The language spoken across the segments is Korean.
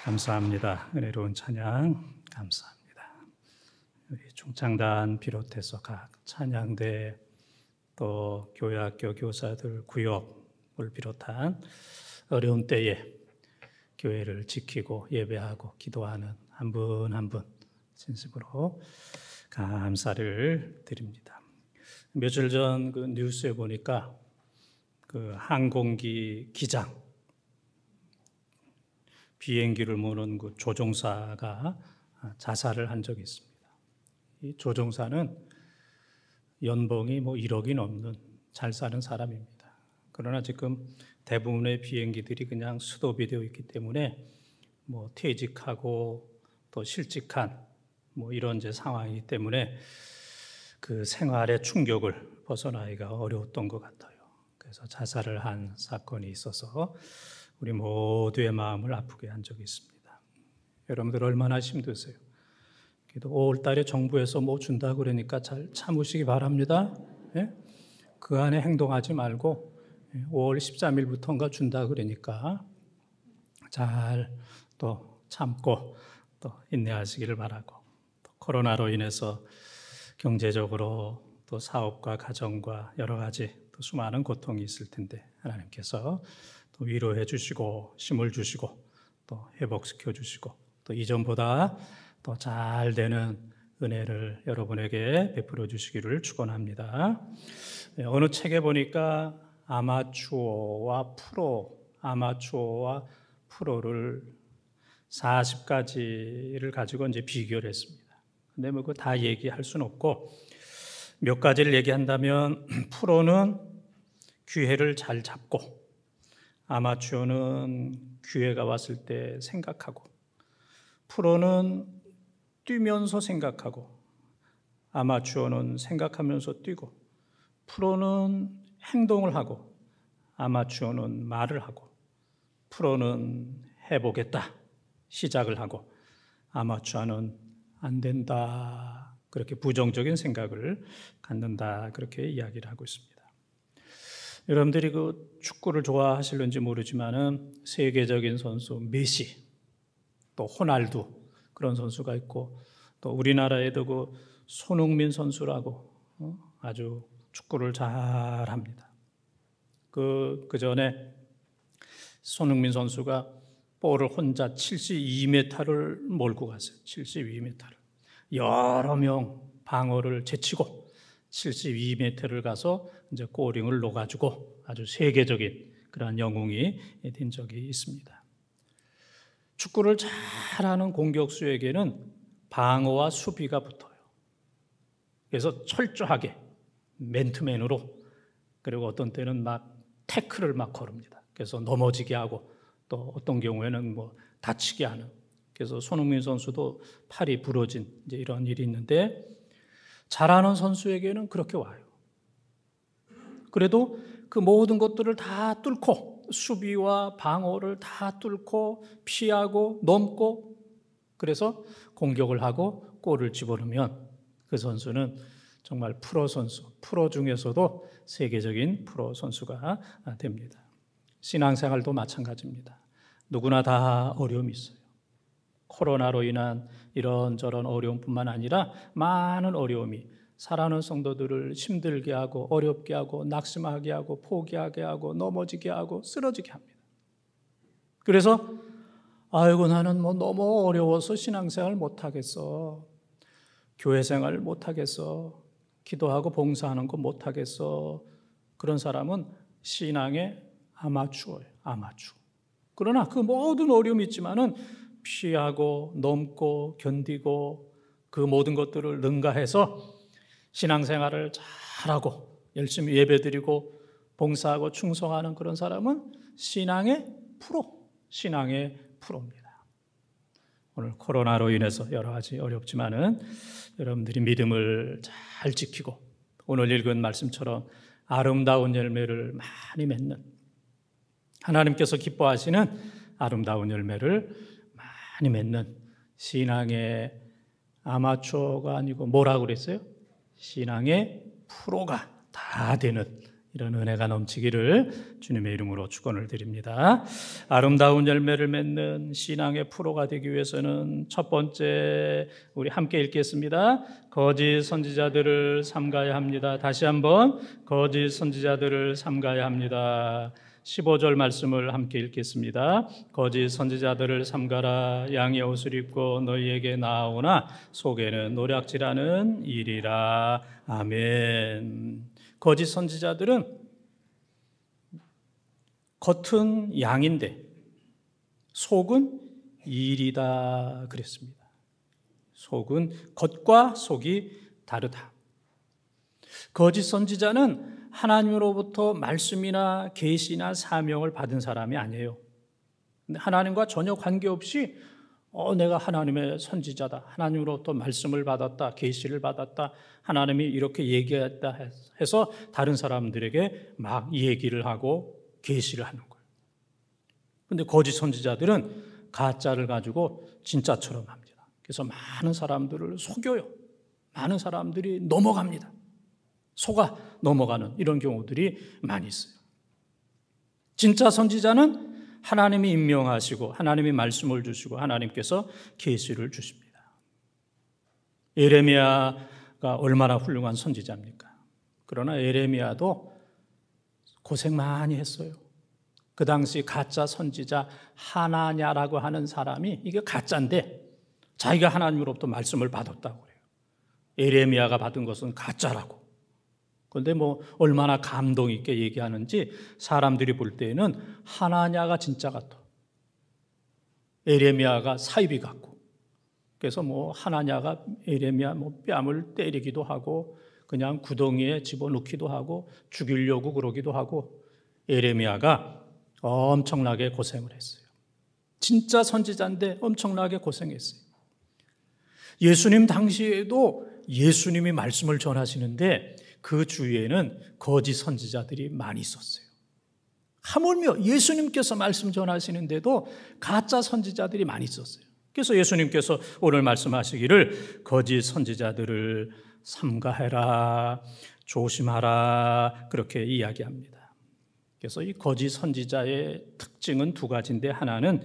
감사합니다. 은혜로운 찬양 감사합니다. 우리 중창단 비롯해서 각 찬양대 또 교회학교 교사들 구역을 비롯한 어려운 때에 교회를 지키고 예배하고 기도하는 한 분 한 분 진심으로 감사를 드립니다. 며칠 전 그 뉴스에 보니까 그 항공기 기장 비행기를 모는 그 조종사가 자살을 한 적이 있습니다. 이 조종사는 연봉이 1억이 넘는 잘 사는 사람입니다. 그러나 지금 대부분의 비행기들이 그냥 스톱이 되어 있기 때문에 퇴직하고 또 실직한 이런 이제 상황이기 때문에 그 생활의 충격을 벗어나기가 어려웠던 것 같아요. 그래서 자살을 한 사건이 있어서 우리 모두의 마음을 아프게 한 적이 있습니다. 여러분들 얼마나 힘드세요? 5월 달에 정부에서 준다고 그러니까 잘 참으시기 바랍니다. 예? 그 안에 행동하지 말고 5월 13일부터인가 준다 그러니까 잘 또 참고 또 인내하시기를 바라고, 또 코로나로 인해서 경제적으로 또 사업과 가정과 여러 가지 또 수많은 고통이 있을 텐데 하나님께서 또 위로해 주시고 힘을 주시고 또 회복시켜 주시고 또 이전보다 또 잘 되는 은혜를 여러분에게 베풀어 주시기를 축원합니다. 어느 책에 보니까 아마추어와 프로를 40가지를 가지고 이제 비교를 했습니다. 근데 그거 다 얘기할 수는 없고 몇 가지를 얘기한다면 프로는 기회를 잘 잡고, 아마추어는 기회가 왔을 때 생각하고, 프로는 뛰면서 생각하고, 아마추어는 생각하면서 뛰고, 프로는 행동을 하고, 아마추어는 말을 하고, 프로는 해보겠다 시작을 하고, 아마추어는 안 된다 그렇게 부정적인 생각을 갖는다 그렇게 이야기를 하고 있습니다. 여러분들이 그 축구를 좋아하실는지 모르지만은 세계적인 선수 메시, 또 호날두 그런 선수가 있고, 또 우리나라에도 그 손흥민 선수라고 아주 축구를 잘합니다. 그 전에 손흥민 선수가 볼을 혼자 72m를 몰고 갔어요. 72m를 여러 명 방어를 제치고 72m를 가서 이제 골링을 놓아주고 아주 세계적인 그런 영웅이 된 적이 있습니다. 축구를 잘하는 공격수에게는 방어와 수비가 붙어요. 그래서 철저하게 맨투맨으로, 그리고 어떤 때는 태클을 걸읍니다. 그래서 넘어지게 하고 또 어떤 경우에는 다치게 하는. 그래서 손흥민 선수도 팔이 부러진 이제 이런 일이 있는데, 잘하는 선수에게는 그렇게 와요. 그래도 그 모든 것들을 다 뚫고, 수비와 방어를 다 뚫고 피하고 넘고, 그래서 공격을 하고 골을 집어넣으면 그 선수는 정말 프로 선수, 프로 중에서도 세계적인 프로 선수가 됩니다. 신앙생활도 마찬가지입니다. 누구나 다 어려움이 있어요. 코로나로 인한 이런저런 어려움뿐만 아니라 많은 어려움이 사랑하는 성도들을 힘들게 하고 어렵게 하고 낙심하게 하고 포기하게 하고 넘어지게 하고 쓰러지게 합니다. 그래서 나는 너무 어려워서 신앙생활 못하겠어, 교회생활 못하겠어, 기도하고 봉사하는 거 못하겠어. 그런 사람은 신앙의 아마추어예요. 아마추어. 그러나 그 모든 어려움이 있지만은 피하고 넘고 견디고 그 모든 것들을 능가해서 신앙생활을 잘하고 열심히 예배드리고 봉사하고 충성하는 그런 사람은 신앙의 프로입니다. 오늘 코로나로 인해서 여러 가지 어렵지만은 여러분들이 믿음을 잘 지키고 오늘 읽은 말씀처럼 아름다운 열매를 많이 맺는, 하나님께서 기뻐하시는 아름다운 열매를 많이 맺는 신앙의 아마추어가 아니고 뭐라고 그랬어요? 신앙의 프로가 다 되는 이런 은혜가 넘치기를 주님의 이름으로 축원을 드립니다. 아름다운 열매를 맺는 신앙의 프로가 되기 위해서는 첫 번째 우리 함께 읽겠습니다. 거짓 선지자들을 삼가야 합니다. 다시 한번 거짓 선지자들을 삼가야 합니다. 15절 말씀을 함께 읽겠습니다. 거짓 선지자들을 삼가라. 양의 옷을 입고 너희에게 나아오나 속에는 노략질하는 일이라. 아멘. 거짓 선지자들은 겉은 양인데 속은 일이다 그랬습니다. 속은 겉과 속이 다르다. 거짓 선지자는 하나님으로부터 말씀이나 계시나 사명을 받은 사람이 아니에요. 근데 하나님과 전혀 관계없이 내가 하나님의 선지자다, 하나님으로부터 말씀을 받았다, 계시를 받았다, 하나님이 이렇게 얘기했다 해서 다른 사람들에게 막 얘기를 하고 계시를 하는 거예요. 근데 거짓 선지자들은 가짜를 가지고 진짜처럼 합니다. 그래서 많은 사람들을 속여요. 많은 사람들이 넘어갑니다. 속아 넘어가는 이런 경우들이 많이 있어요. 진짜 선지자는 하나님이 임명하시고 하나님이 말씀을 주시고 하나님께서 계시를 주십니다. 예레미야가 얼마나 훌륭한 선지자입니까? 그러나 예레미야도 고생 많이 했어요. 그 당시 가짜 선지자 하나냐라고 하는 사람이 이게 가짜인데 자기가 하나님으로부터 말씀을 받았다고 그래요. 예레미야가 받은 것은 가짜라고. 그런데 얼마나 감동 있게 얘기하는지 사람들이 볼 때에는 하나냐가 진짜 같아. 예레미야가 사이비 같고. 그래서 하나냐가 예레미야 뺨을 때리기도 하고 그냥 구덩이에 집어넣기도 하고 죽이려고 그러기도 하고 예레미야가 엄청나게 고생을 했어요. 진짜 선지자인데 엄청나게 고생했어요. 예수님 당시에도 예수님이 말씀을 전하시는데 그 주위에는 거짓 선지자들이 많이 있었어요. 하물며 예수님께서 말씀 전하시는데도 가짜 선지자들이 많이 있었어요. 그래서 예수님께서 오늘 말씀하시기를 거짓 선지자들을 삼가해라, 조심하라 그렇게 이야기합니다. 그래서 이 거짓 선지자의 특징은 두 가지인데 하나는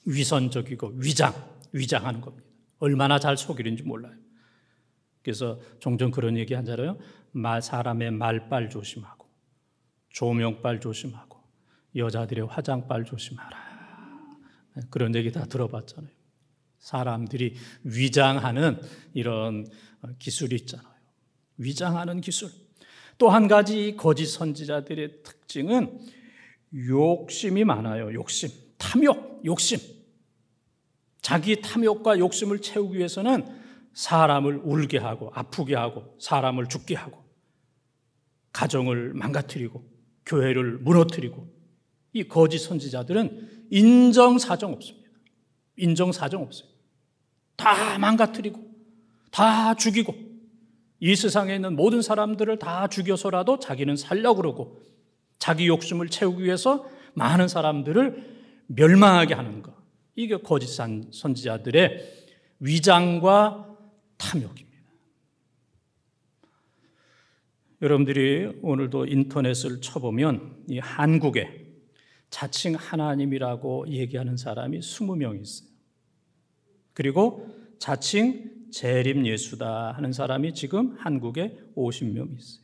위선적이고 위장하는 겁니다. 얼마나 잘 속이는지 몰라요. 그래서 종종 그런 얘기 하잖아요. 사람의 말빨 조심하고 조명빨 조심하고 여자들의 화장빨 조심하라. 그런 얘기 다 들어봤잖아요. 사람들이 위장하는 이런 기술이 있잖아요. 위장하는 기술. 또 한 가지 거짓 선지자들의 특징은 욕심이 많아요. 탐욕, 욕심. 자기 탐욕과 욕심을 채우기 위해서는 사람을 울게 하고 아프게 하고 사람을 죽게 하고 가정을 망가뜨리고 교회를 무너뜨리고 이 거짓 선지자들은 인정사정 없습니다. 인정사정 없어요. 다 망가뜨리고 다 죽이고 이 세상에 있는 모든 사람들을 다 죽여서라도 자기는 살려고 그러고 자기 욕심을 채우기 위해서 많은 사람들을 멸망하게 하는 것. 이게 거짓 선지자들의 위장과 탐욕입니다. 여러분들이 오늘도 인터넷을 쳐보면 이 한국에 자칭 하나님이라고 얘기하는 사람이 20명이 있어요. 그리고 자칭 재림 예수다 하는 사람이 지금 한국에 50명 있어요.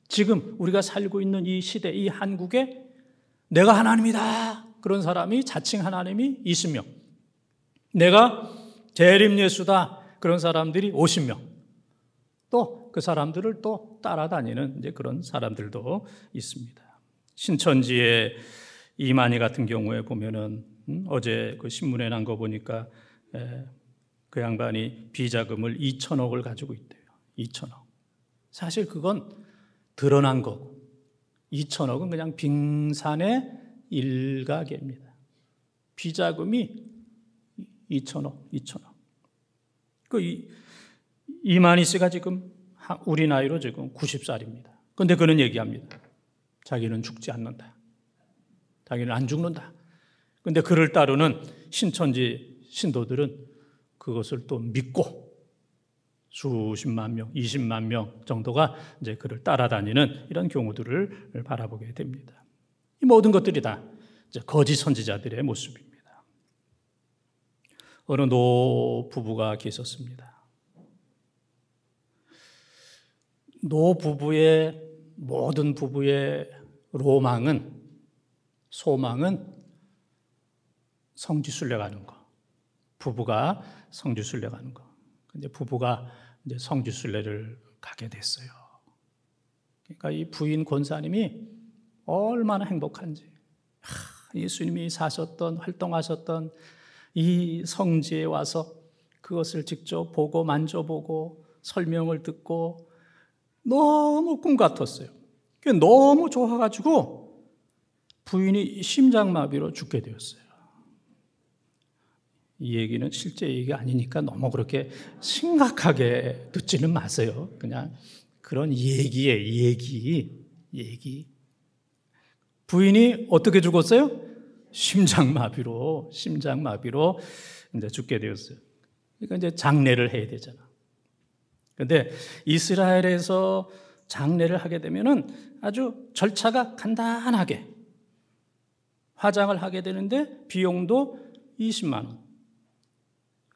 지금 우리가 살고 있는 이 시대, 이 한국에 내가 하나님이다 그런 사람이 자칭 하나님이 20명, 내가 재림 예수다 그런 사람들이 50명, 또 그 사람들을 또 따라다니는 이제 그런 사람들도 있습니다. 신천지의 이만희 같은 경우에 보면은 어제 그 신문에 난 거 보니까 그 양반이 비자금을 2천억을 가지고 있대요. 2천억. 사실 그건 드러난 거고 2천억은 그냥 빙산의 일각입니다. 비자금이 2천억. 이만희 씨가 지금 우리 나이로 지금 90살입니다. 그런데 그는 얘기합니다. 자기는 죽지 않는다. 자기는 안 죽는다. 그런데 그를 따르는 신천지 신도들은 그것을 또 믿고 수십만 명, 20만 명 정도가 이제 그를 따라다니는 이런 경우들을 바라보게 됩니다. 이 모든 것들이 다 이제 거짓 선지자들의 모습입니다. 어느 노 부부가 계셨습니다. 노 부부의 모든 부부의 소망은 성지순례 가는 거. 부부가 성지순례 가는 거. 근데 부부가 이제 성지순례를 가게 됐어요. 그러니까 이 부인 권사님이 얼마나 행복한지, 예수님이 사셨던, 활동하셨던 이 성지에 와서 그것을 직접 보고 만져보고 설명을 듣고 너무 꿈 같았어요. 너무 좋아가지고 부인이 심장마비로 죽게 되었어요. 이 얘기는 실제 얘기가 아니니까 너무 그렇게 심각하게 듣지는 마세요. 그냥 그런 얘기. 부인이 어떻게 죽었어요? 심장마비로 이제 죽게 되었어요. 그러니까 이제 장례를 해야 되잖아. 그런데 이스라엘에서 장례를 하게 되면은 아주 절차가 간단하게 화장을 하게 되는데 비용도 20만 원.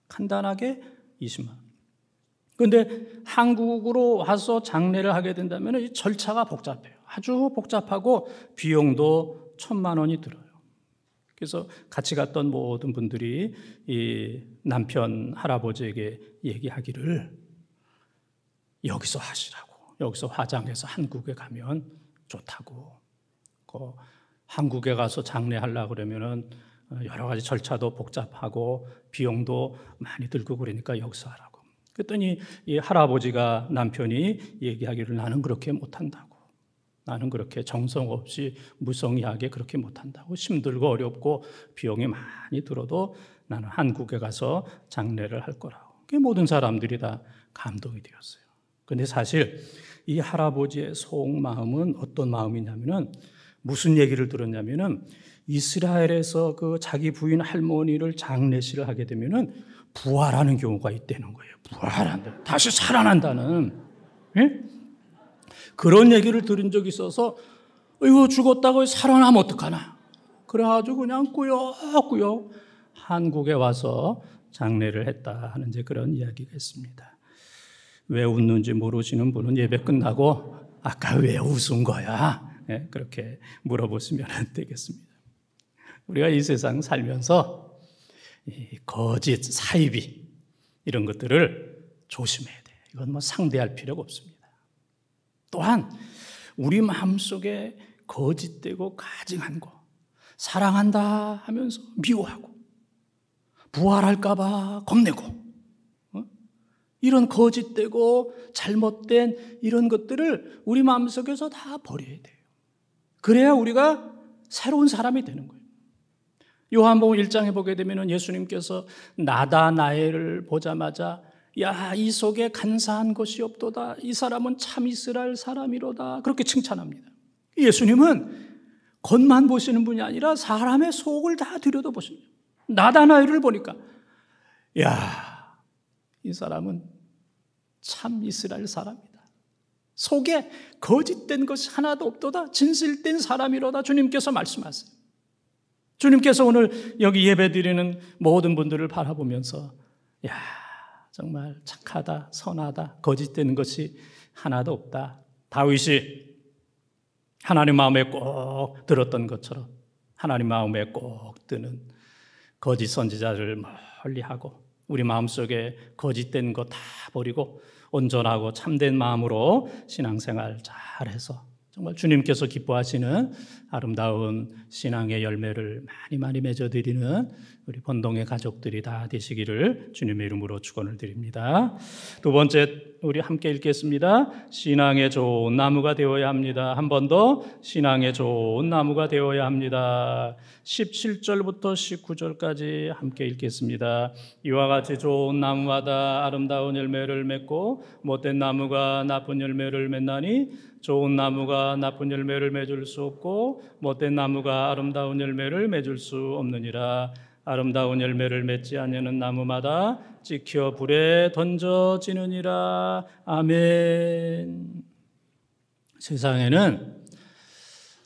간단하게 20만 원. 그런데 한국으로 와서 장례를 하게 된다면 이 절차가 복잡해요. 아주 복잡하고 비용도 1,000만 원이 들어요. 그래서 같이 갔던 모든 분들이 이 남편 할아버지에게 얘기하기를 여기서 하시라고. 여기서 화장해서 한국에 가면 좋다고. 한국에 가서 장례하려고 그러면은 여러 가지 절차도 복잡하고 비용도 많이 들고 그러니까 여기서 하라고. 그랬더니 이 할아버지가 남편이 얘기하기를 나는 그렇게 못한다고. 나는 그렇게 정성 없이 무성의하게 그렇게 못한다고. 힘들고 어렵고 비용이 많이 들어도 나는 한국에 가서 장례를 할 거라고. 그게 모든 사람들이 다 감동이 되었어요. 그런데 사실 이 할아버지의 속마음은 어떤 마음이냐면은 무슨 얘기를 들었냐면은 이스라엘에서 그 자기 부인 할머니를 장례식을 하게 되면은 부활하는 경우가 있다는 거예요. 부활한다. 다시 살아난다는. 예? 그런 얘기를 들은 적이 있어서 이거 죽었다고 살아나면 어떡하나. 그래가지고 그냥 꾸역꾸역 한국에 와서 장례를 했다 하는 이제 그런 이야기가 있습니다. 왜 웃는지 모르시는 분은 예배 끝나고 아까 왜 웃은 거야? 예? 그렇게 물어보시면 되겠습니다. 우리가 이 세상 살면서 이 거짓, 사이비 이런 것들을 조심해야 돼요. 이건 뭐 상대할 필요가 없습니다. 또한 우리 마음속에 거짓되고 가증한 거, 사랑한다 하면서 미워하고 부활할까 봐 겁내고 이런 거짓되고 잘못된 이런 것들을 우리 마음속에서 다 버려야 돼요. 그래야 우리가 새로운 사람이 되는 거예요. 요한복음 1장에 보게 되면 예수님께서 나다나엘을 보자마자 야, 이 속에 간사한 것이 없도다. 이 사람은 참 이스라엘 사람이로다. 그렇게 칭찬합니다. 예수님은 겉만 보시는 분이 아니라 사람의 속을 다 들여다보십니다. 나다나엘을 보니까 야, 이 사람은 참 이스라엘 사람이다. 속에 거짓된 것이 하나도 없도다. 진실된 사람이로다. 주님께서 말씀하세요. 주님께서 오늘 여기 예배드리는 모든 분들을 바라보면서 야, 정말 착하다, 선하다, 거짓되는 것이 하나도 없다. 다윗이 하나님 마음에 꼭 들었던 것처럼 하나님 마음에 꼭 드는 거짓 선지자를 멀리하고 우리 마음속에 거짓된 거 다 버리고 온전하고 참된 마음으로 신앙생활 잘해서 정말 주님께서 기뻐하시는 아름다운 신앙의 열매를 많이 맺어드리는 우리 본동의 가족들이 다 되시기를 주님의 이름으로 축원을 드립니다. 두 번째, 우리 함께 읽겠습니다. 신앙의 좋은 나무가 되어야 합니다. 한 번 더 신앙의 좋은 나무가 되어야 합니다. 17절부터 19절까지 함께 읽겠습니다. 이와 같이 좋은 나무마다 아름다운 열매를 맺고 못된 나무가 나쁜 열매를 맺나니 좋은 나무가 나쁜 열매를 맺을 수 없고 못된 나무가 아름다운 열매를 맺을 수 없느니라. 아름다운 열매를 맺지 않는 나무마다 찍혀 불에 던져지느니라. 아멘. 세상에는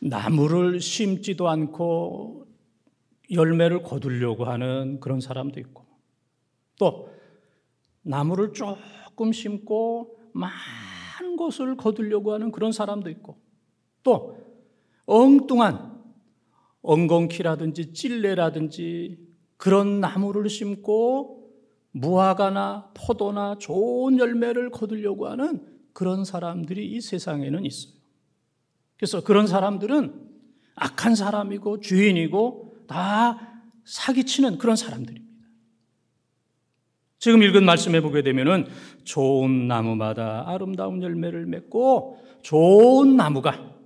나무를 심지도 않고 열매를 거두려고 하는 그런 사람도 있고, 또 나무를 조금 심고 많은 것을 거두려고 하는 그런 사람도 있고, 또 엉뚱한 엉겅퀴라든지 찔레라든지 그런 나무를 심고 무화과나 포도나 좋은 열매를 거두려고 하는 그런 사람들이 이 세상에는 있어요. 그래서 그런 사람들은 악한 사람이고 주인이고 다 사기치는 그런 사람들입니다. 지금 읽은 말씀에 보게 되면은 좋은 나무마다 아름다운 열매를 맺고, 좋은 나무가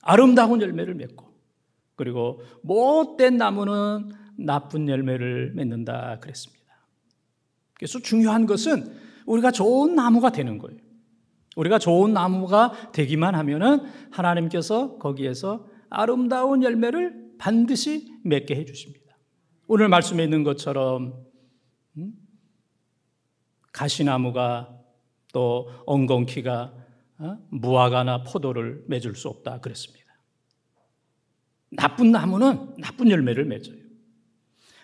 아름다운 열매를 맺고, 그리고 못된 나무는 나쁜 열매를 맺는다 그랬습니다. 그래서 중요한 것은 우리가 좋은 나무가 되는 거예요. 우리가 좋은 나무가 되기만 하면은 하나님께서 거기에서 아름다운 열매를 반드시 맺게 해주십니다. 오늘 말씀에 있는 것처럼 가시나무가 또 엉겅퀴가 무화과나 포도를 맺을 수 없다 그랬습니다. 나쁜 나무는 나쁜 열매를 맺어요.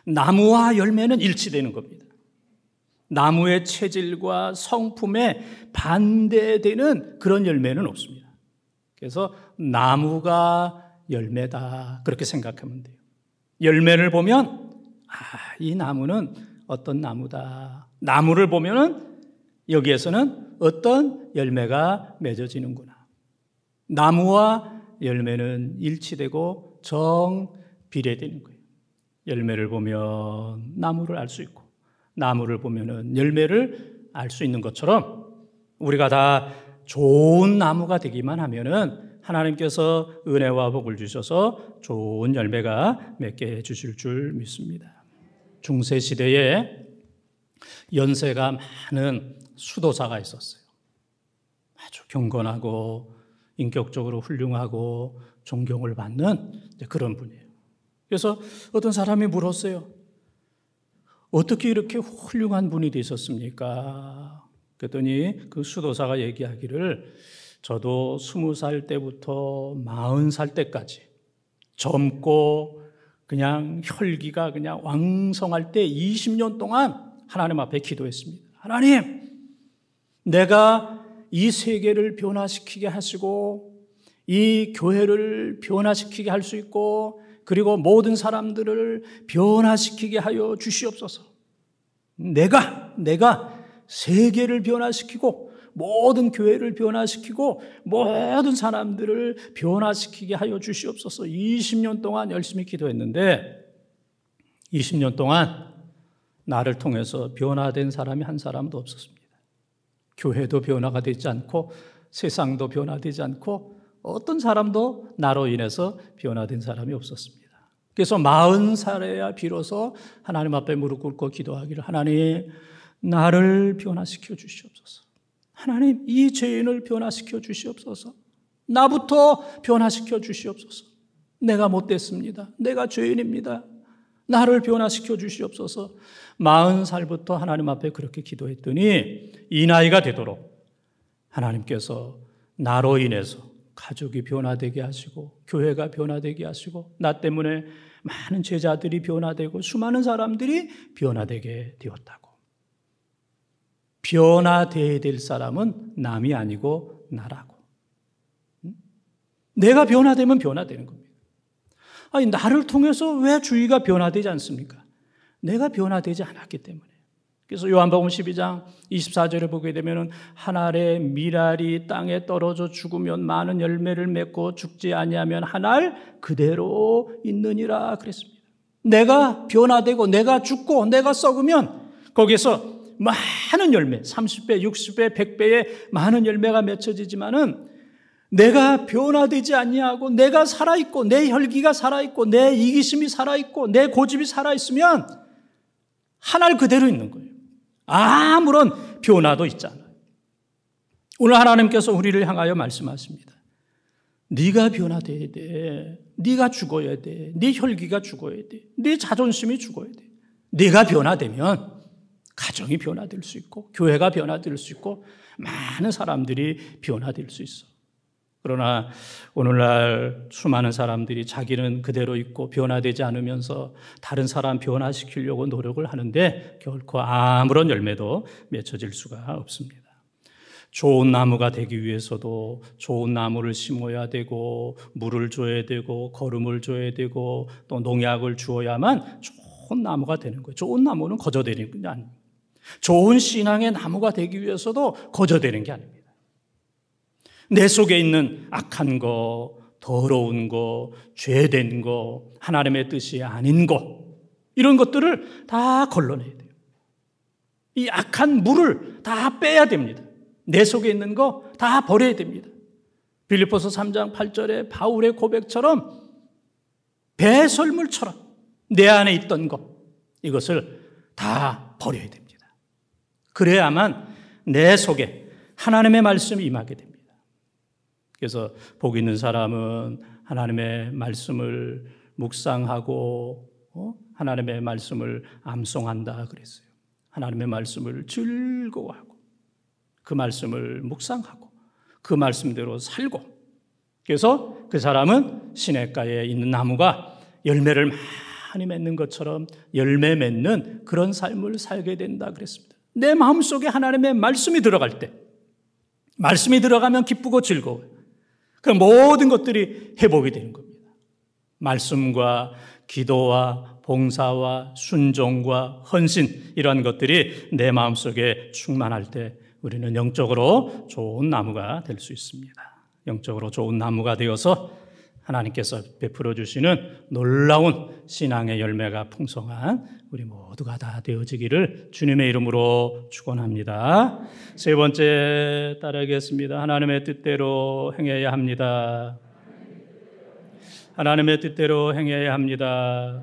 나무와 열매는 일치되는 겁니다. 나무의 체질과 성품에 반대되는 그런 열매는 없습니다. 그래서 나무가 열매다 그렇게 생각하면 돼요. 열매를 보면 이 나무는 어떤 나무다. 나무를 보면은 여기에서는 어떤 열매가 맺어지는구나. 나무와 열매는 일치되고 정비례되는 거예요. 열매를 보면 나무를 알 수 있고, 나무를 보면은 열매를 알 수 있는 것처럼 우리가 다 좋은 나무가 되기만 하면은 하나님께서 은혜와 복을 주셔서 좋은 열매가 맺게 해주실 줄 믿습니다. 중세 시대에 연세가 많은 수도사가 있었어요. 아주 경건하고 인격적으로 훌륭하고 존경을 받는 그런 분이에요. 그래서 어떤 사람이 물었어요. 어떻게 이렇게 훌륭한 분이 되셨습니까? 그랬더니 그 수도사가 얘기하기를 저도 20살 때부터 40살 때까지 젊고 그냥 혈기가 그냥 왕성할 때 20년 동안 하나님 앞에 기도했습니다. 하나님, 내가 이 세계를 변화시키게 하시고 이 교회를 변화시키게 할 수 있고 그리고 모든 사람들을 변화시키게 하여 주시옵소서. 내가 세계를 변화시키고 모든 교회를 변화시키고 모든 사람들을 변화시키게 하여 주시옵소서. 20년 동안 열심히 기도했는데 20년 동안 나를 통해서 변화된 사람이 한 사람도 없었습니다. 교회도 변화가 되지 않고 세상도 변화되지 않고 어떤 사람도 나로 인해서 변화된 사람이 없었습니다. 그래서 40살에야 비로소 하나님 앞에 무릎 꿇고 기도하기를 하나님, 나를 변화시켜 주시옵소서. 하나님, 이 죄인을 변화시켜 주시옵소서. 나부터 변화시켜 주시옵소서. 내가 못됐습니다. 내가 죄인입니다. 나를 변화시켜 주시옵소서. 40살부터 하나님 앞에 그렇게 기도했더니 이 나이가 되도록 하나님께서 나로 인해서 가족이 변화되게 하시고 교회가 변화되게 하시고 나 때문에 많은 제자들이 변화되고 수많은 사람들이 변화되게 되었다고. 변화되어야 될 사람은 남이 아니고 나라고. 내가 변화되면 변화되는 겁니다. 아니, 나를 통해서 왜 주위가 변화되지 않습니까? 내가 변화되지 않았기 때문에. 그래서 요한복음 12장 24절에 보게 되면 한 알의 밀알이 땅에 떨어져 죽으면 많은 열매를 맺고 죽지 아니하면 한 알 그대로 있느니라 그랬습니다. 내가 변화되고 내가 죽고 내가 썩으면 거기에서 많은 열매, 30배, 60배, 100배의 많은 열매가 맺혀지지만은 내가 변화되지 아니하고 내가 살아있고 내 혈기가 살아있고 내 이기심이 살아있고 내 고집이 살아있으면 한 알 그대로 있는 거예요. 아무런 변화도 있지 않아요. 오늘 하나님께서 우리를 향하여 말씀하십니다. 네가 변화돼야 돼. 네가 죽어야 돼. 네 혈기가 죽어야 돼. 네 자존심이 죽어야 돼. 네가 변화되면 가정이 변화될 수 있고 교회가 변화될 수 있고 많은 사람들이 변화될 수 있어. 그러나 오늘날 수많은 사람들이 자기는 그대로 있고 변화되지 않으면서 다른 사람 변화시키려고 노력을 하는데 결코 아무런 열매도 맺혀질 수가 없습니다. 좋은 나무가 되기 위해서도 좋은 나무를 심어야 되고 물을 줘야 되고 거름을 줘야 되고 또 농약을 주어야만 좋은 나무가 되는 거예요. 좋은 나무는 거저되는 게 아닙니다. 좋은 신앙의 나무가 되기 위해서도 거저되는 게 아닙니다. 내 속에 있는 악한 거, 더러운 거, 죄된 거, 하나님의 뜻이 아닌 거, 이런 것들을 다 걸러내야 돼요. 이 악한 물을 다 빼야 됩니다. 내 속에 있는 거 다 버려야 됩니다. 빌립보서 3장 8절에 바울의 고백처럼 배설물처럼 내 안에 있던 것, 이것을 다 버려야 됩니다. 그래야만 내 속에 하나님의 말씀이 임하게 됩니다. 그래서 복 있는 사람은 하나님의 말씀을 묵상하고 하나님의 말씀을 암송한다 그랬어요. 하나님의 말씀을 즐거워하고 그 말씀을 묵상하고 그 말씀대로 살고, 그래서 그 사람은 시냇가에 있는 나무가 열매를 많이 맺는 것처럼 열매 맺는 그런 삶을 살게 된다 그랬습니다. 내 마음속에 하나님의 말씀이 들어갈 때, 말씀이 들어가면 기쁘고 즐거워요. 그 모든 것들이 회복이 되는 겁니다. 말씀과 기도와 봉사와 순종과 헌신, 이러한 것들이 내 마음속에 충만할 때 우리는 영적으로 좋은 나무가 될 수 있습니다. 영적으로 좋은 나무가 되어서 하나님께서 베풀어 주시는 놀라운 신앙의 열매가 풍성한 우리 모두가 다 되어지기를 주님의 이름으로 축원합니다. 세 번째 따르겠습니다. 하나님의 뜻대로 행해야 합니다. 하나님의 뜻대로 행해야 합니다.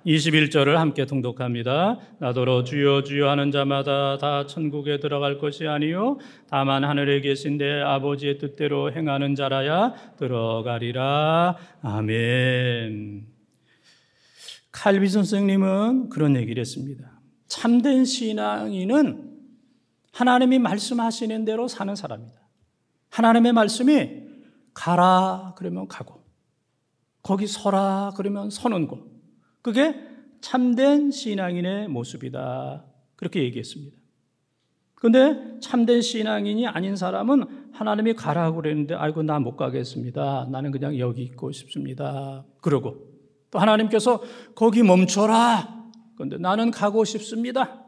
21절을 함께 통독합니다. 나더러 주여 주여 하는 자마다 다 천국에 들어갈 것이 아니요 다만 하늘에 계신 내 아버지의 뜻대로 행하는 자라야 들어가리라. 아멘. 칼빈 선생님은 그런 얘기를 했습니다. 참된 신앙인은 하나님이 말씀하시는 대로 사는 사람이다. 하나님의 말씀이 가라 그러면 가고, 거기 서라 그러면 서는 것, 그게 참된 신앙인의 모습이다, 그렇게 얘기했습니다. 그런데 참된 신앙인이 아닌 사람은 하나님이 가라고 그랬는데 아이고 나 못 가겠습니다, 나는 그냥 여기 있고 싶습니다 그러고, 또 하나님께서 거기 멈춰라, 그런데 나는 가고 싶습니다,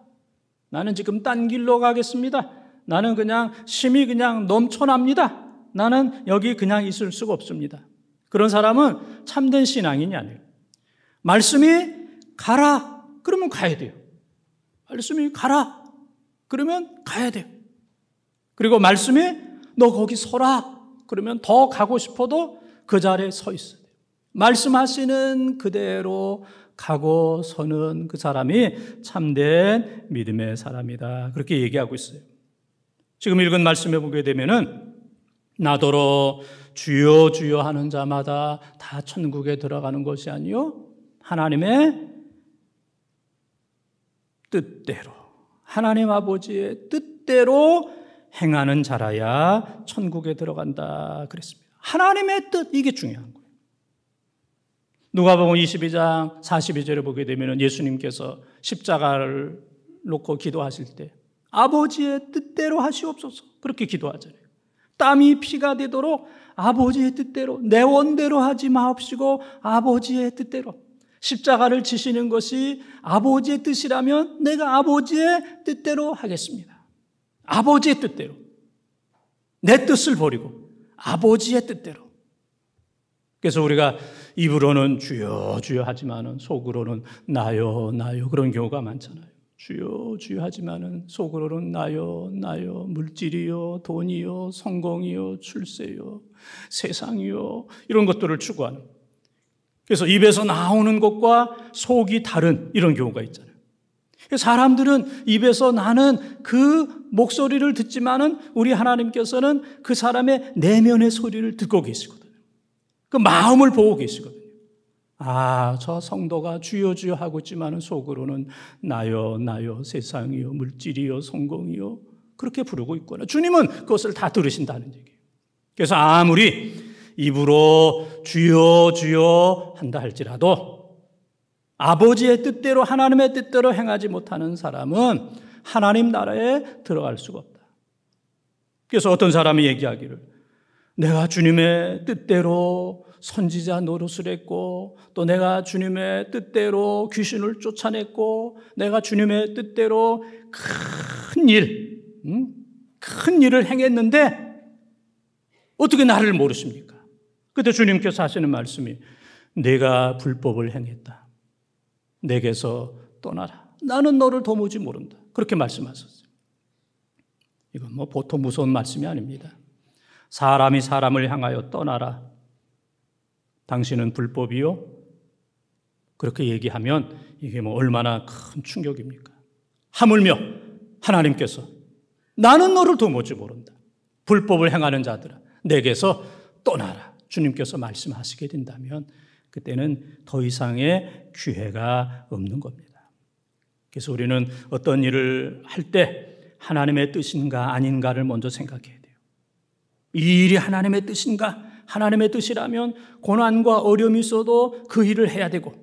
나는 지금 딴 길로 가겠습니다, 나는 그냥 심이 그냥 넘쳐납니다, 나는 여기 그냥 있을 수가 없습니다. 그런 사람은 참된 신앙인이 아니에요. 말씀이 가라 그러면 가야 돼요. 말씀이 가라 그러면 가야 돼요. 그리고 말씀이 너 거기 서라 그러면 더 가고 싶어도 그 자리에 서 있어야 돼요. 말씀하시는 그대로 가고 서는 그 사람이 참된 믿음의 사람이다, 그렇게 얘기하고 있어요. 지금 읽은 말씀에 보게 되면은 나더러 주여 주여 하는 자마다 다 천국에 들어가는 것이 아니요 하나님의 뜻대로, 하나님 아버지의 뜻대로 행하는 자라야 천국에 들어간다 그랬습니다. 하나님의 뜻, 이게 중요한 거예요. 누가복음 22장 42절에 보게 되면 예수님께서 십자가를 놓고 기도하실 때 아버지의 뜻대로 하시옵소서 그렇게 기도하잖아요. 땀이 피가 되도록 아버지의 뜻대로, 내 원대로 하지 마옵시고 아버지의 뜻대로. 십자가를 지시는 것이 아버지의 뜻이라면 내가 아버지의 뜻대로 하겠습니다. 아버지의 뜻대로. 내 뜻을 버리고 아버지의 뜻대로. 그래서 우리가 입으로는 주여 주여 하지만은 속으로는 나요 나요 그런 경우가 많잖아요. 주여 주여 하지만은 속으로는 나요 나요, 물질이요 돈이요 성공이요 출세요 세상이요, 이런 것들을 추구하는. 그래서 입에서 나오는 것과 속이 다른 이런 경우가 있잖아요. 사람들은 입에서 나는 그 목소리를 듣지만은 우리 하나님께서는 그 사람의 내면의 소리를 듣고 계시거든요. 그 마음을 보고 계시거든요. 저 성도가 주여 주여 하고 있지만 속으로는 나요 나요 세상이요 물질이요 성공이요 그렇게 부르고 있구나. 주님은 그것을 다 들으신다는 얘기예요. 그래서 아무리 입으로 주여 주여 한다 할지라도 아버지의 뜻대로 하나님의 뜻대로 행하지 못하는 사람은 하나님 나라에 들어갈 수가 없다. 그래서 어떤 사람이 얘기하기를 내가 주님의 뜻대로 선지자 노릇을 했고 또 내가 주님의 뜻대로 귀신을 쫓아냈고 내가 주님의 뜻대로 큰 일을 행했는데 어떻게 나를 모르십니까? 그때 주님께서 하시는 말씀이 내가 불법을 행했다. 내게서 떠나라. 나는 너를 도무지 모른다. 그렇게 말씀하셨어요. 이건 보통 무서운 말씀이 아닙니다. 사람이 사람을 향하여 떠나라. 당신은 불법이요? 그렇게 얘기하면 이게 얼마나 큰 충격입니까? 하물며 하나님께서 나는 너를 도무지 모른다. 불법을 행하는 자들아 내게서 떠나라. 주님께서 말씀하시게 된다면 그때는 더 이상의 기회가 없는 겁니다. 그래서 우리는 어떤 일을 할 때 하나님의 뜻인가 아닌가를 먼저 생각해야 돼요. 이 일이 하나님의 뜻인가? 하나님의 뜻이라면 고난과 어려움이 있어도 그 일을 해야 되고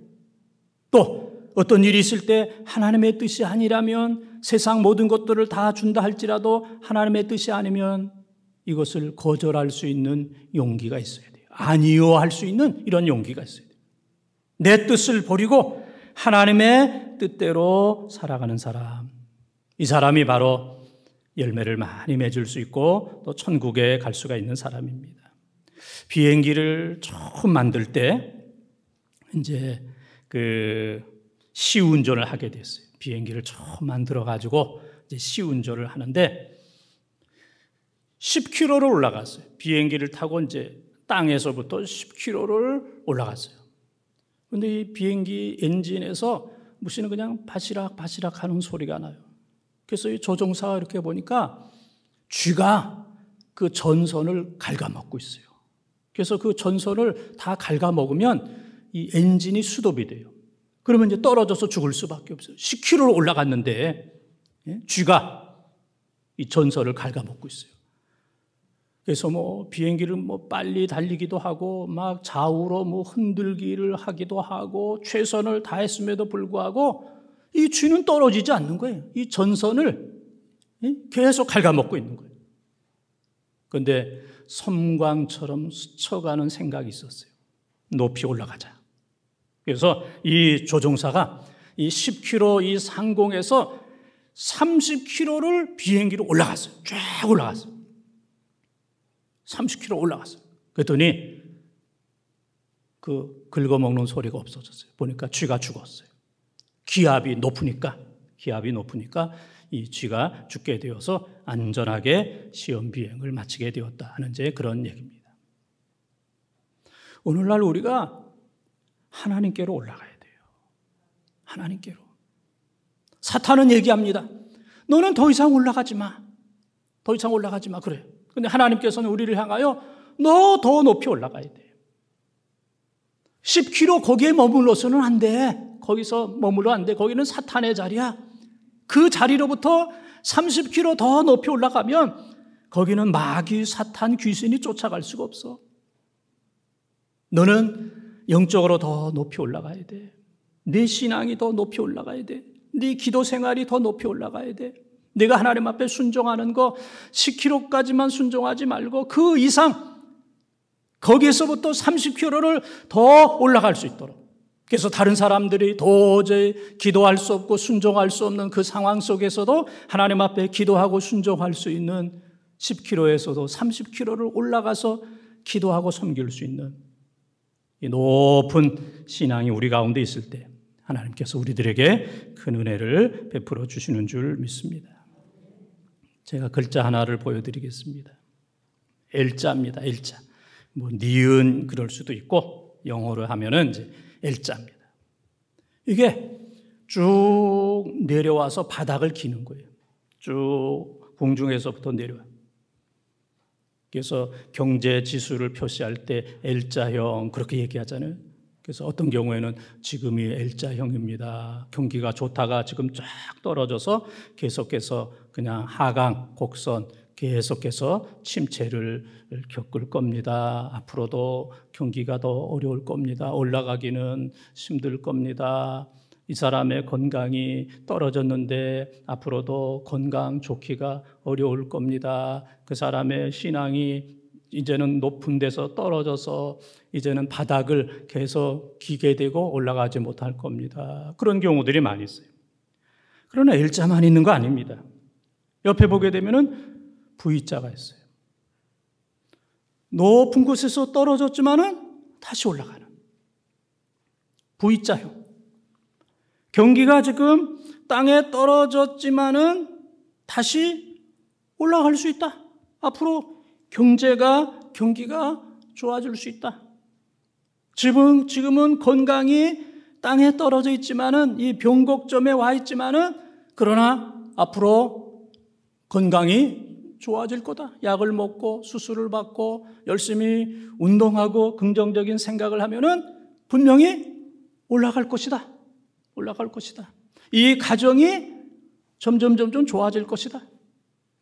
또 어떤 일이 있을 때 하나님의 뜻이 아니라면 세상 모든 것들을 다 준다 할지라도 하나님의 뜻이 아니면 이것을 거절할 수 있는 용기가 있어야 돼요. 아니요 할 수 있는 이런 용기가 있어야 돼요. 내 뜻을 버리고 하나님의 뜻대로 살아가는 사람, 이 사람이 바로 열매를 많이 맺을 수 있고 또 천국에 갈 수가 있는 사람입니다. 비행기를 처음 만들 때 이제 시운전을 하게 됐어요. 비행기를 처음 만들어 가지고 이제 시운전을 하는데 10km를 올라갔어요. 비행기를 타고 이제 땅에서부터 10km를 올라갔어요. 그런데 이 비행기 엔진에서 무슨 그냥 바시락 바시락 하는 소리가 나요. 그래서 이 조종사가 이렇게 보니까 쥐가 그 전선을 갉아먹고 있어요. 그래서 그 전선을 다 갉아먹으면 이 엔진이 스톱이 돼요. 그러면 이제 떨어져서 죽을 수밖에 없어요. 10km를 올라갔는데 쥐가 이 전선을 갉아먹고 있어요. 그래서 비행기를 빨리 달리기도 하고 막 좌우로 흔들기를 하기도 하고 최선을 다했음에도 불구하고 이 쥐는 떨어지지 않는 거예요. 이 전선을 계속 갉아먹고 있는 거예요. 그런데 섬광처럼 스쳐가는 생각이 있었어요. 높이 올라가자. 그래서 이 조종사가 이 10km 이 상공에서 30km를 비행기로 올라갔어요. 쫙 올라갔어요. 30km 올라갔어요. 그랬더니 그 긁어먹는 소리가 없어졌어요. 보니까 쥐가 죽었어요. 기압이 높으니까 이 쥐가 죽게 되어서 안전하게 시험 비행을 마치게 되었다 하는 이제 그런 얘기입니다. 오늘날 우리가 하나님께로 올라가야 돼요. 하나님께로. 사탄은 얘기합니다. 너는 더 이상 올라가지 마. 더 이상 올라가지 마. 그래요. 근데 하나님께서는 우리를 향하여 너 더 높이 올라가야 돼. 10km 거기에 머물러서는 안 돼. 거기서 머물러 안 돼. 거기는 사탄의 자리야. 그 자리로부터 30km 더 높이 올라가면 거기는 마귀, 사탄, 귀신이 쫓아갈 수가 없어. 너는 영적으로 더 높이 올라가야 돼. 네 신앙이 더 높이 올라가야 돼. 네 기도 생활이 더 높이 올라가야 돼. 내가 하나님 앞에 순종하는 거 10km까지만 순종하지 말고 그 이상 거기에서부터 30km를 더 올라갈 수 있도록. 그래서 다른 사람들이 도저히 기도할 수 없고 순종할 수 없는 그 상황 속에서도 하나님 앞에 기도하고 순종할 수 있는 10km에서도 30km를 올라가서 기도하고 섬길 수 있는 이 높은 신앙이 우리 가운데 있을 때 하나님께서 우리들에게 큰 은혜를 베풀어 주시는 줄 믿습니다. 제가 글자 하나를 보여드리겠습니다. L자입니다. L자. 니은 그럴 수도 있고 영어로 하면은 이제 L자입니다. 이게 쭉 내려와서 바닥을 기는 거예요. 쭉 공중에서부터 내려와요. 그래서 경제 지수를 표시할 때 L자형 그렇게 얘기하잖아요. 그래서 어떤 경우에는 지금이 L자형입니다. 경기가 좋다가 지금 쫙 떨어져서 계속해서 그냥 하강, 곡선 계속해서 침체를 겪을 겁니다. 앞으로도 경기가 더 어려울 겁니다. 올라가기는 힘들 겁니다. 이 사람의 건강이 떨어졌는데 앞으로도 건강 좋기가 어려울 겁니다. 그 사람의 신앙이 이제는 높은 데서 떨어져서 이제는 바닥을 계속 기게 되고 올라가지 못할 겁니다. 그런 경우들이 많이 있어요. 그러나 L자만 있는 거 아닙니다. 옆에 보게 되면은 V자가 있어요. 높은 곳에서 떨어졌지만은 다시 올라가는 V자형. 경기가 지금 땅에 떨어졌지만은 다시 올라갈 수 있다. 앞으로 경기가 좋아질 수 있다. 지금은 건강이 땅에 떨어져 있지만은 이 변곡점에 와 있지만은 그러나 앞으로 건강이 좋아질 거다. 약을 먹고 수술을 받고 열심히 운동하고 긍정적인 생각을 하면은 분명히 올라갈 것이다. 올라갈 것이다. 이 가정이 점점 좋아질 것이다.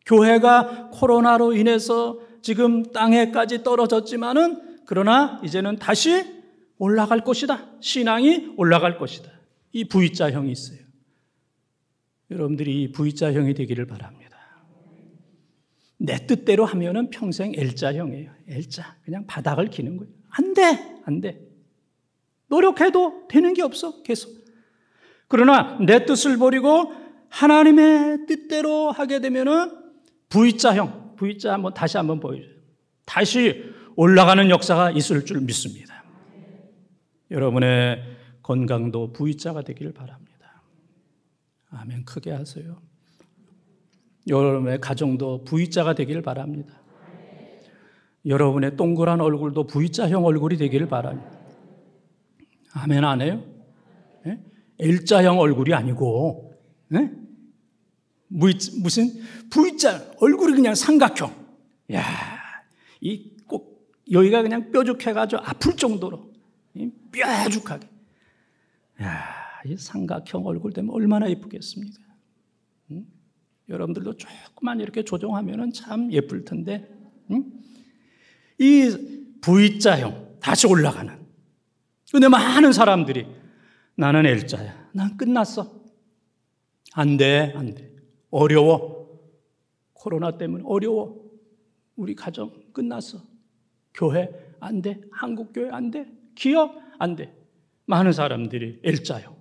교회가 코로나로 인해서 지금 땅에까지 떨어졌지만은 그러나 이제는 다시 올라갈 것이다. 신앙이 올라갈 것이다. 이 V자형이 있어요. 여러분들이 이 V자형이 되기를 바랍니다. 내 뜻대로 하면은 평생 L자형이에요. L자. 그냥 바닥을 기는 거예요. 안 돼. 노력해도 되는 게 없어. 계속. 그러나 내 뜻을 버리고 하나님의 뜻대로 하게 되면은 V자형. V자 다시 한번 보여줘요. 다시 올라가는 역사가 있을 줄 믿습니다. 여러분의 건강도 V자가 되기를 바랍니다. 아멘. 크게 하세요. 여러분의 가정도 V자가 되기를 바랍니다. 여러분의 동그란 얼굴도 V자형 얼굴이 되기를 바랍니다. 아멘 안 해요? 네? L자형 얼굴이 아니고 네? 무슨 V자 얼굴이 그냥 삼각형. 야, 이 꼭 여기가 그냥 뾰족해가지고 아플 정도로 뾰족하게. 야, 이 삼각형 얼굴 되면 얼마나 예쁘겠습니까? 여러분들도 조금만 이렇게 조정하면은 참 예쁠 텐데, 이 V자형 다시 올라가는. 근데 많은 사람들이 나는 L자야. 난 끝났어. 안 돼. 어려워. 코로나 때문에 어려워. 우리 가정 끝났어. 교회 안 돼. 한국교회 안 돼. 기업 안 돼. 많은 사람들이 L자형.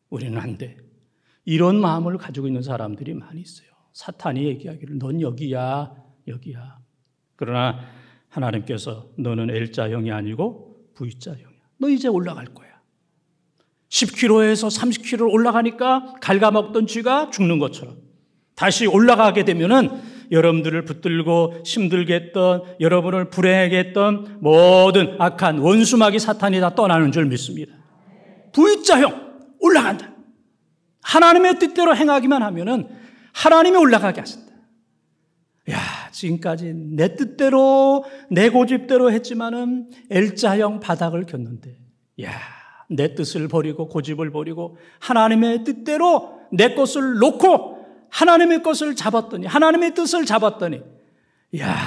우리는 안 돼. 이런 마음을 가지고 있는 사람들이 많이 있어요. 사탄이 얘기하기를 넌 여기야. 그러나 하나님께서 너는 L자형이 아니고 V자형이야. 너 이제 올라갈 거야. 10kg에서 30kg 올라가니까 갉아먹던 쥐가 죽는 것처럼 다시 올라가게 되면은 여러분들을 붙들고 힘들게 했던, 여러분을 불행하게 했던 모든 악한 원수마귀 사탄이 다 떠나는 줄 믿습니다. V자형 올라간다. 하나님의 뜻대로 행하기만 하면은 하나님이 올라가게 하신다. 야, 지금까지 내 뜻대로 내 고집대로 했지만은 L자형 바닥을 겼는데, 야, 내 뜻을 버리고 고집을 버리고 하나님의 뜻대로 내 것을 놓고 하나님의 것을 잡았더니, 하나님의 뜻을 잡았더니, 야,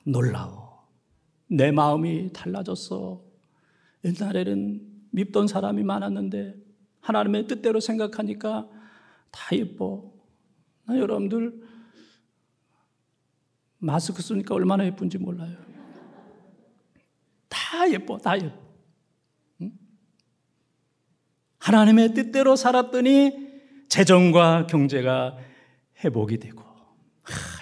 놀라워. 내 마음이 달라졌어. 옛날에는 밉던 사람이 많았는데 하나님의 뜻대로 생각하니까 다 예뻐. 나 여러분들 마스크 쓰니까 얼마나 예쁜지 몰라요. 다 예뻐. 응? 하나님의 뜻대로 살았더니 재정과 경제가 회복이 되고,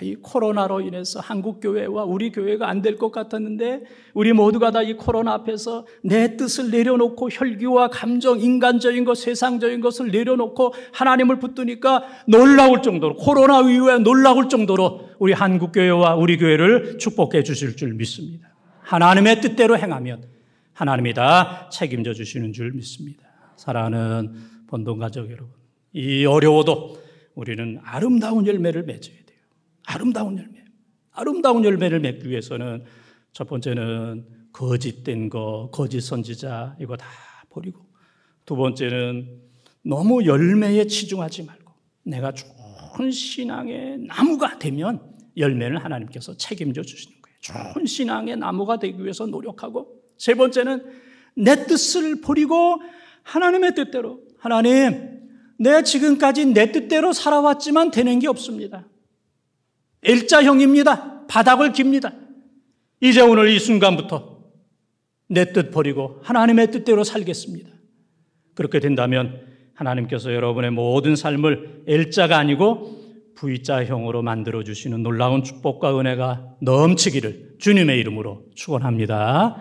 이 코로나로 인해서 한국 교회와 우리 교회가 안 될 것 같았는데 우리 모두가 다 이 코로나 앞에서 내 뜻을 내려놓고 혈기와 감정, 인간적인 것, 세상적인 것을 내려놓고 하나님을 붙드니까 놀라울 정도로, 코로나 이후에 놀라울 정도로 우리 한국 교회와 우리 교회를 축복해 주실 줄 믿습니다. 하나님의 뜻대로 행하면 하나님이 다 책임져 주시는 줄 믿습니다. 사랑하는 본동 가족 여러분, 이 어려워도 우리는 아름다운 열매를 맺어야 돼요. 아름다운 열매를 맺기 위해서는 첫 번째는 거짓된 거, 거짓 선지자 이거 다 버리고, 두 번째는 너무 열매에 치중하지 말고 내가 좋은 신앙의 나무가 되면 열매는 하나님께서 책임져 주시는 거예요. 좋은 신앙의 나무가 되기 위해서 노력하고, 세 번째는 내 뜻을 버리고 하나님의 뜻대로, 하나님, 내가 지금까지 내 뜻대로 살아왔지만 되는 게 없습니다. 일자형입니다. 바닥을 깁니다. 이제 오늘 이 순간부터 내 뜻 버리고 하나님의 뜻대로 살겠습니다. 그렇게 된다면 하나님께서 여러분의 모든 삶을 L자가 아니고 V자형으로 만들어주시는 놀라운 축복과 은혜가 넘치기를 주님의 이름으로 축원합니다.